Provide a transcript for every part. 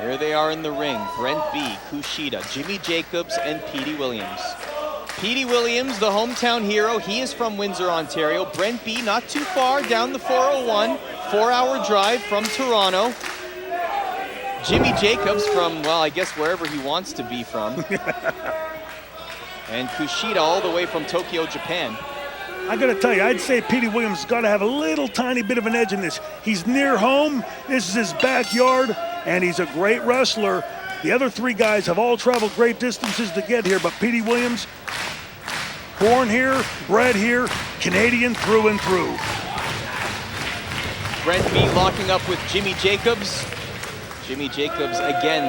Here they are in the ring. Brent B, Kushida, Jimmy Jacobs, and Petey Williams. Petey Williams, the hometown hero. He is from Windsor, Ontario. Brent B, not too far down the 401, 4-hour drive from Toronto. Jimmy Jacobs from, well, I guess wherever he wants to be from. And Kushida all the way from Tokyo, Japan. I gotta tell you, I'd say Petey Williams has got to have a little tiny bit of an edge in this. He's near home, this is his backyard, and he's a great wrestler. The other three guys have all traveled great distances to get here, but Petey Williams, born here, bred here, Canadian through and through. Brent B locking up with Jimmy Jacobs. Jimmy Jacobs again,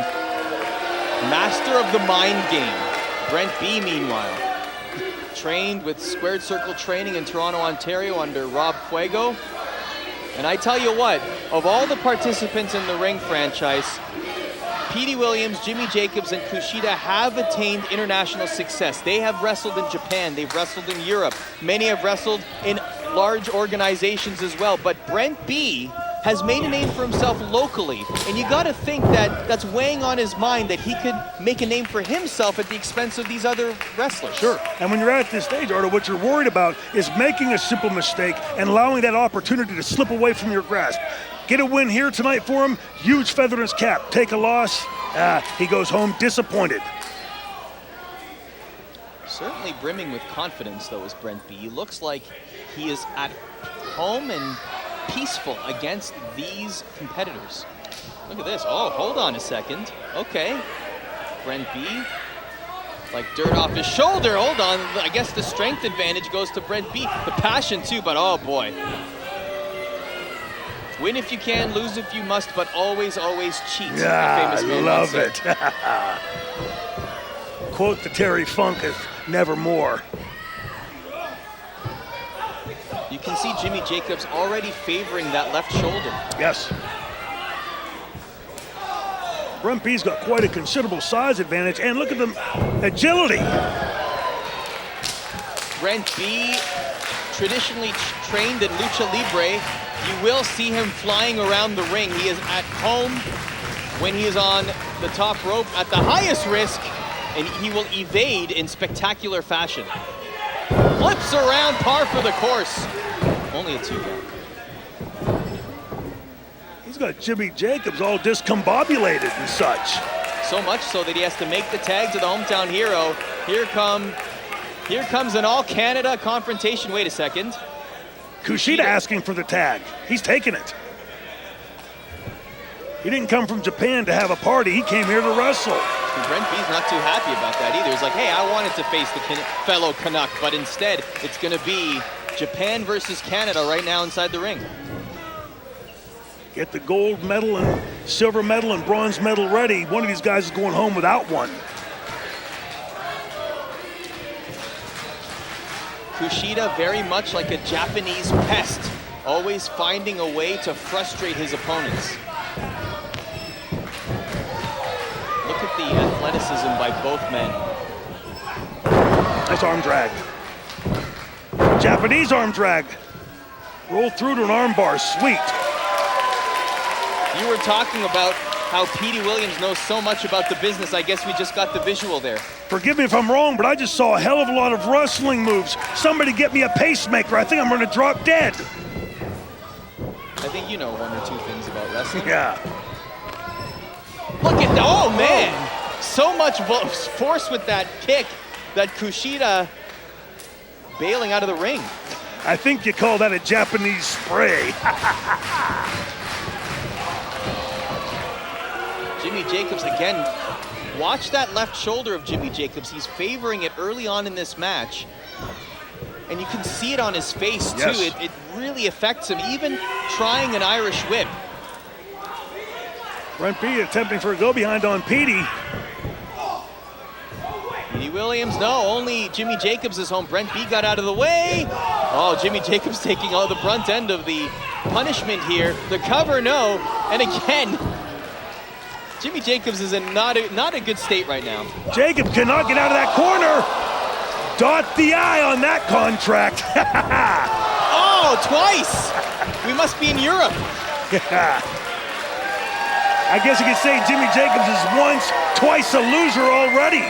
master of the mind game. Brent B, meanwhile, trained with Squared Circle Training in Toronto, Ontario under Rob Fuego. And I tell you what, of all the participants in the Ring franchise, Petey Williams, Jimmy Jacobs, and Kushida have attained international success. They have wrestled in Japan, they've wrestled in Europe. Many have wrestled in large organizations as well. But Brent B has made a name for himself locally. And you gotta think that that's weighing on his mind that he could make a name for himself at the expense of these other wrestlers. Sure, and when you're at this stage, Ardo, what you're worried about is making a simple mistake and allowing that opportunity to slip away from your grasp. Get a win here tonight for him, huge feather in his cap. Take a loss, he goes home disappointed. Certainly brimming with confidence, though, is Brent B. He looks like he is at home and peaceful against these competitors. Look at this. Oh, hold on a second. Okay. Brent B, like dirt off his shoulder. Hold on. I guess the strength advantage goes to Brent B. The passion, too, but oh, boy. Win if you can, lose if you must, but always, always cheat. Yeah, I love it. Quote the Terry Funk of Nevermore. You can see Jimmy Jacobs already favoring that left shoulder. Yes. Brent B's got quite a considerable size advantage, and look at the agility. Brent B, traditionally trained in Lucha Libre. You will see him flying around the ring. He is at home when he is on the top rope at the highest risk, and he will evade in spectacular fashion. Flips around, par for the course. Only a 2 count. He's got Jimmy Jacobs all discombobulated and such. So much so that he has to make the tag to the hometown hero. Here comes an all-Canada confrontation. Wait a second. Kushida asking for the tag. He's taking it. He didn't come from Japan to have a party. He came here to wrestle. Brent B's not too happy about that either. He's like, hey, I wanted to face the fellow Canuck, but instead it's going to be Japan versus Canada right now inside the ring. Get the gold medal and silver medal and bronze medal ready. One of these guys is going home without one. Kushida very much like a Japanese pest, always finding a way to frustrate his opponents. Look at the athleticism by both men. Nice arm drag. Japanese arm drag. Roll through to an arm bar, sweet. You were talking about how Petey Williams knows so much about the business. I guess we just got the visual there. Forgive me if I'm wrong, but I just saw a hell of a lot of wrestling moves. Somebody get me a pacemaker. I think I'm going to drop dead. I think you know 1 or 2 things about wrestling. Yeah. Look at that. Oh, man. So much force with that kick that Kushida bailing out of the ring. I think you call that a Japanese spray. Jimmy Jacobs again. Watch that left shoulder of Jimmy Jacobs. He's favoring it early on in this match. And you can see it on his face, too. Yes. It really affects him, even trying an Irish whip. Brent B attempting for a go-behind on Petey. Petey Williams, no, only Jimmy Jacobs is home. Brent B got out of the way. Oh, Jimmy Jacobs taking all the brunt end of the punishment here. The cover, no. And again, Jimmy Jacobs is in not a good state right now. Jacob cannot get out of that corner. Dot the I on that contract. Oh, twice. We must be in Europe. I guess you could say Jimmy Jacobs is once, twice a loser already.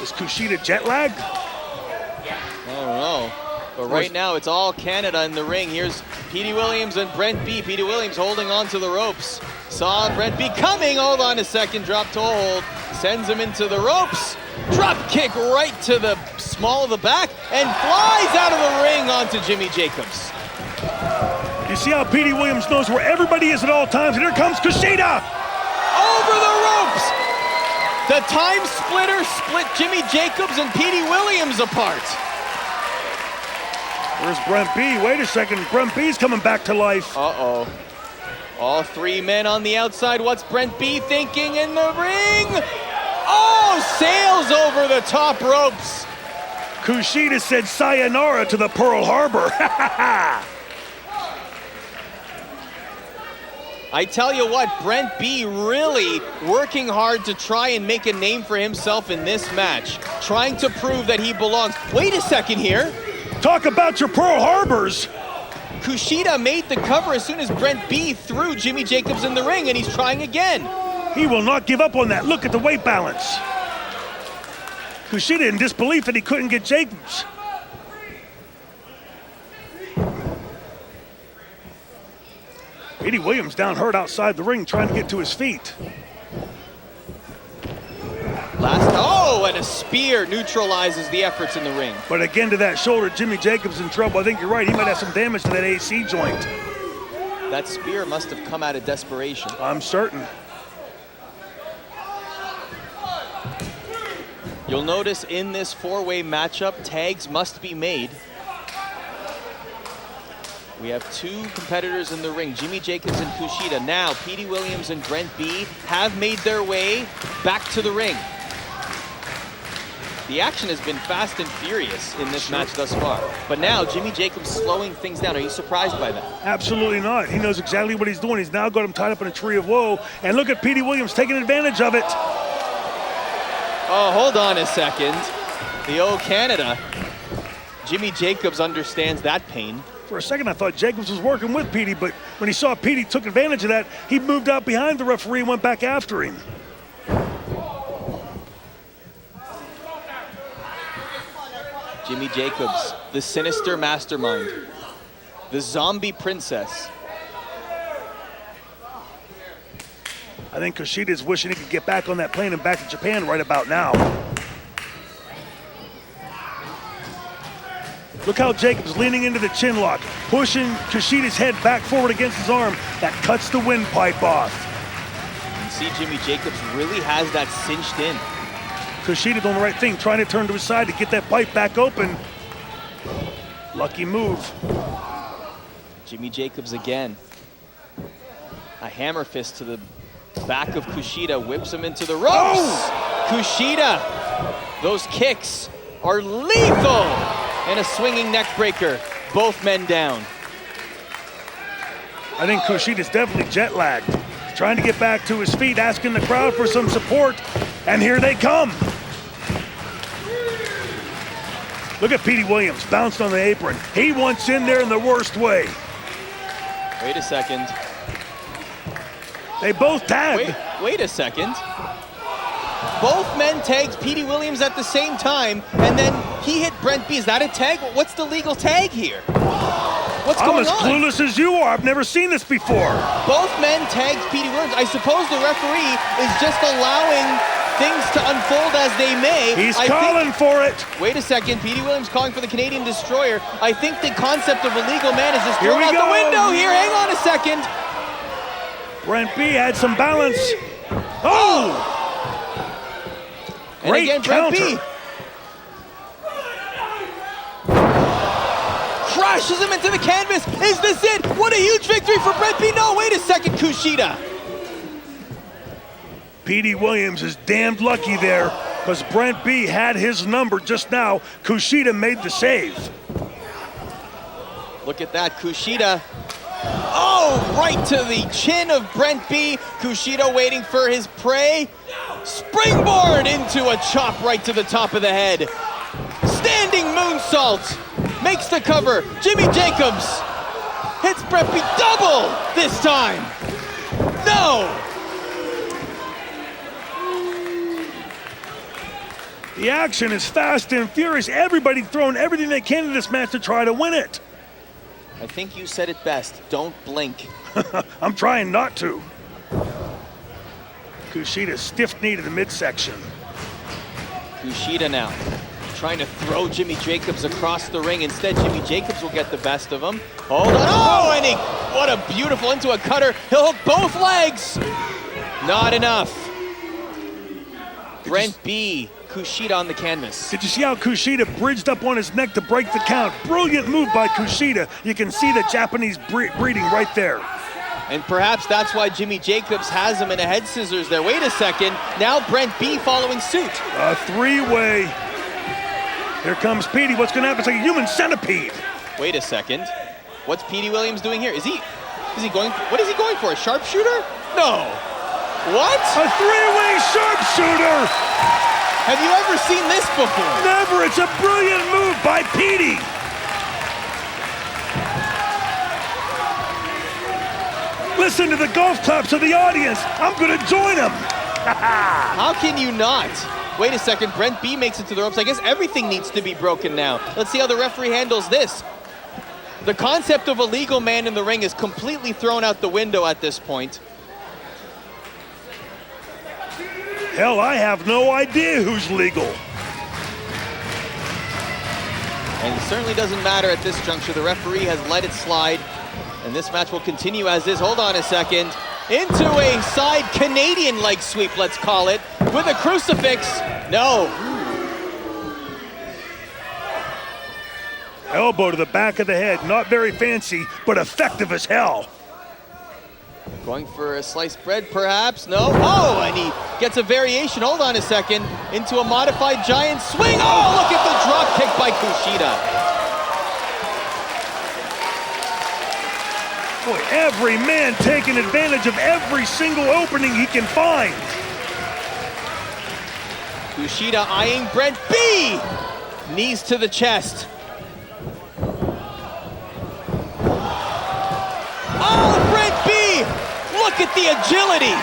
Is Kushida jet lagged? I don't know. But right now, it's all Canada in the ring. Here's Petey Williams and Brent B. Petey Williams holding on to the ropes. Saw Brent B coming. Hold on a second. Drop toe hold. Sends him into the ropes. Drop kick right to the small of the back and flies out of the ring onto Jimmy Jacobs. You see how Petey Williams knows where everybody is at all times, and here comes Kushida! Over the ropes! The time splitter split Jimmy Jacobs and Petey Williams apart. Where's Brent B? Wait a second, Brent B's coming back to life. Uh-oh. All three men on the outside. What's Brent B thinking in the ring? Oh, sails over the top ropes. Kushida said sayonara to the Pearl Harbor. I tell you what, Brent B really working hard to try and make a name for himself in this match. Trying to prove that he belongs. Wait a second here. Talk about your Pearl Harbors. Kushida made the cover as soon as Brent B threw Jimmy Jacobs in the ring, and he's trying again. He will not give up on that. Look at the weight balance. Kushida in disbelief that he couldn't get Jacobs. Petey Williams down hurt outside the ring trying to get to his feet. And a spear neutralizes the efforts in the ring. But again to that shoulder, Jimmy Jacobs in trouble. I think you're right, he might have some damage to that AC joint. That spear must have come out of desperation. I'm certain. You'll notice in this four-way matchup, tags must be made. We have two competitors in the ring, Jimmy Jacobs and Kushida. Now, Petey Williams and Brent B have made their way back to the ring. The action has been fast and furious in this match thus far. But now, Jimmy Jacobs slowing things down. Are you surprised by that? Absolutely not. He knows exactly what he's doing. He's now got him tied up in a tree of woe. And look at Petey Williams taking advantage of it. Oh, hold on a second. The old Canada. Jimmy Jacobs understands that pain. For a second, I thought Jacobs was working with Petey, but when he saw Petey took advantage of that, he moved out behind the referee and went back after him. Jimmy Jacobs, the sinister mastermind, the zombie princess. I think Kushida's wishing he could get back on that plane and back to Japan right about now. Look how Jacobs leaning into the chin lock, pushing Kushida's head back forward against his arm. That cuts the windpipe off. You see Jimmy Jacobs really has that cinched in. Kushida doing the right thing, trying to turn to his side to get that pipe back open. Lucky move. Jimmy Jacobs again. A hammer fist to the back of Kushida, whips him into the ropes. Oh! Kushida, those kicks are lethal. And a swinging neck breaker, both men down. I think Kushida's definitely jet lagged. Trying to get back to his feet, asking the crowd for some support, and here they come. Look at Petey Williams, bounced on the apron. He wants in there in the worst way. Wait a second. They both tagged. Wait a second. Both men tagged Petey Williams at the same time, and then he hit Brent B. Is that a tag? What's the legal tag here? What's going on? I'm as clueless as you are. I've never seen this before. Both men tagged Petey Williams. I suppose the referee is just allowing things to unfold as they may. He's calling for it. Wait a second. Petey Williams calling for the Canadian Destroyer. I think the concept of a legal man is just thrown out the window here. Hang on a second. Brent B had some balance. Oh! And again, Brent B crashes him into the canvas. Is this it? What a huge victory for Brent B. No, wait a second, Kushida. Petey Williams is damned lucky there because Brent B had his number just now. Kushida made the save. Look at that, Kushida. Oh, right to the chin of Brent B. Kushida waiting for his prey. Springboard into a chop right to the top of the head. Standing moonsault. makes the cover. Jimmy Jacobs hits Brent B double this time. No! The action is fast and furious. Everybody throwing everything they can in this match to try to win it. I think you said it best. Don't blink. I'm trying not to. Kushida stiff knee to the midsection. Kushida now trying to throw Jimmy Jacobs across the ring. Instead, Jimmy Jacobs will get the best of him. Hold on. Oh, and what a beautiful into a cutter. He'll hook both legs. Not enough. Brent B. Kushida on the canvas. Did you see how Kushida bridged up on his neck to break the count? Brilliant move by Kushida. You can see the Japanese breeding right there. And perhaps that's why Jimmy Jacobs has him in a head scissors there. Wait a second. Now Brent B following suit. A three-way. Here comes Petey. What's going to happen? It's like a human centipede. Wait a second. What's Petey Williams doing here? What is he going for? A sharpshooter? No. What? A three-way sharpshooter. Have you ever seen this before? Never. It's a brilliant move by Petey. Listen to the golf claps of the audience. I'm going to join them. How can you not? Wait a second. Brent B makes it to the ropes. I guess everything needs to be broken now. Let's see how the referee handles this. The concept of a legal man in the ring is completely thrown out the window at this point. Hell, I have no idea who's legal. And it certainly doesn't matter at this juncture. The referee has let it slide, and this match will continue as is. Hold on a second. Into a side Canadian leg sweep, let's call it, with a crucifix. No. Elbow to the back of the head. Not very fancy, but effective as hell. Going for a sliced bread, perhaps? No. Oh, and he gets a variation. Hold on a second. Into a modified giant swing. Oh, look at the drop kick by Kushida. Boy, every man taking advantage of every single opening he can find. Kushida eyeing Brent B. Knees to the chest. Oh, Brent B. Look at the agility.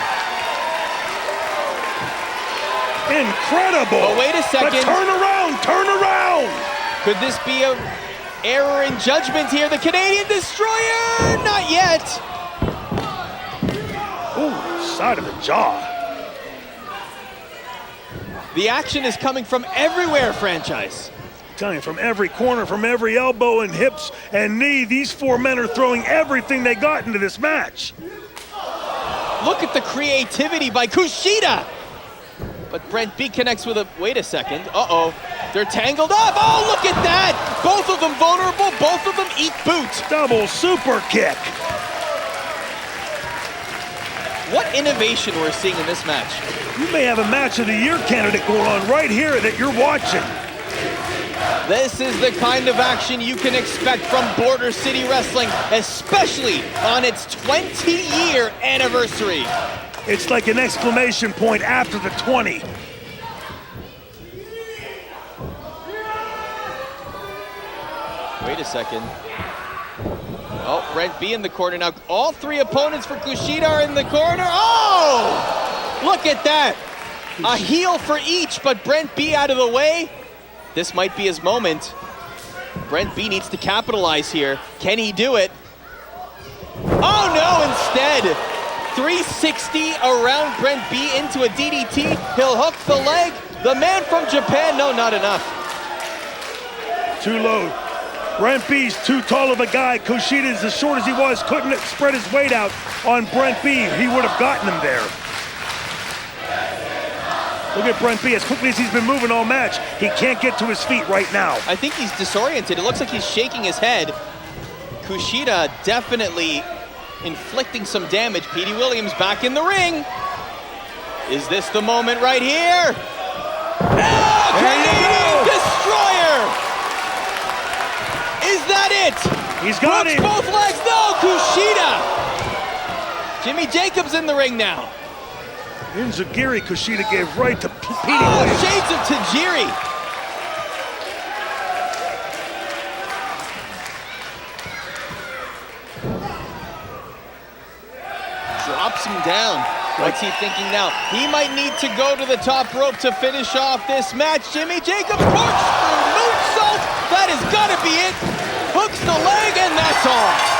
Incredible. But wait a second. But turn around, turn around. Could this be an error in judgment here? The Canadian Destroyer? Not yet. Ooh, side of the jaw. The action is coming from everywhere, franchise. I'm telling you, from every corner, from every elbow and hips and knee, these four men are throwing everything they got into this match. Look at the creativity by Kushida. But Brent B connects with a, wait a second. Uh-oh, they're tangled up. Oh, look at that. Both of them vulnerable, both of them eat boot. Double super kick. What innovation we're seeing in this match. You may have a match of the year candidate going on right here that you're watching. This is the kind of action you can expect from Border City Wrestling, especially on its 20-year anniversary. It's like an exclamation point after the 20. Wait a second. Oh, Brent B in the corner now. All three opponents for Kushida are in the corner. Oh! Look at that. A heel for each, but Brent B out of the way. This might be his moment. Brent B needs to capitalize here. Can he do it? Oh no, instead. 360 around Brent B into a DDT. He'll hook the leg. The man from Japan, no, not enough. Too low. Brent B's too tall of a guy. Kushida is as short as he was, couldn't spread his weight out on Brent B. He would have gotten him there. Look at Brent B. As quickly as he's been moving all match, he can't get to his feet right now. I think he's disoriented. It looks like he's shaking his head. Kushida definitely inflicting some damage. Petey Williams back in the ring. Is this the moment right here? Oh, Canadian Destroyer! Is that it? He's got Hooks him. both legs. No, Kushida. Jimmy Jacobs in the ring now. Inzagiri Kushida gave right to Petey Oh, Williams. shades of Tajiri. chops him down. What's he thinking now? He might need to go to the top rope to finish off this match. Jimmy Jacobs, corkscrew, moonsault. That has got to be it. Hooks the leg, and that's all.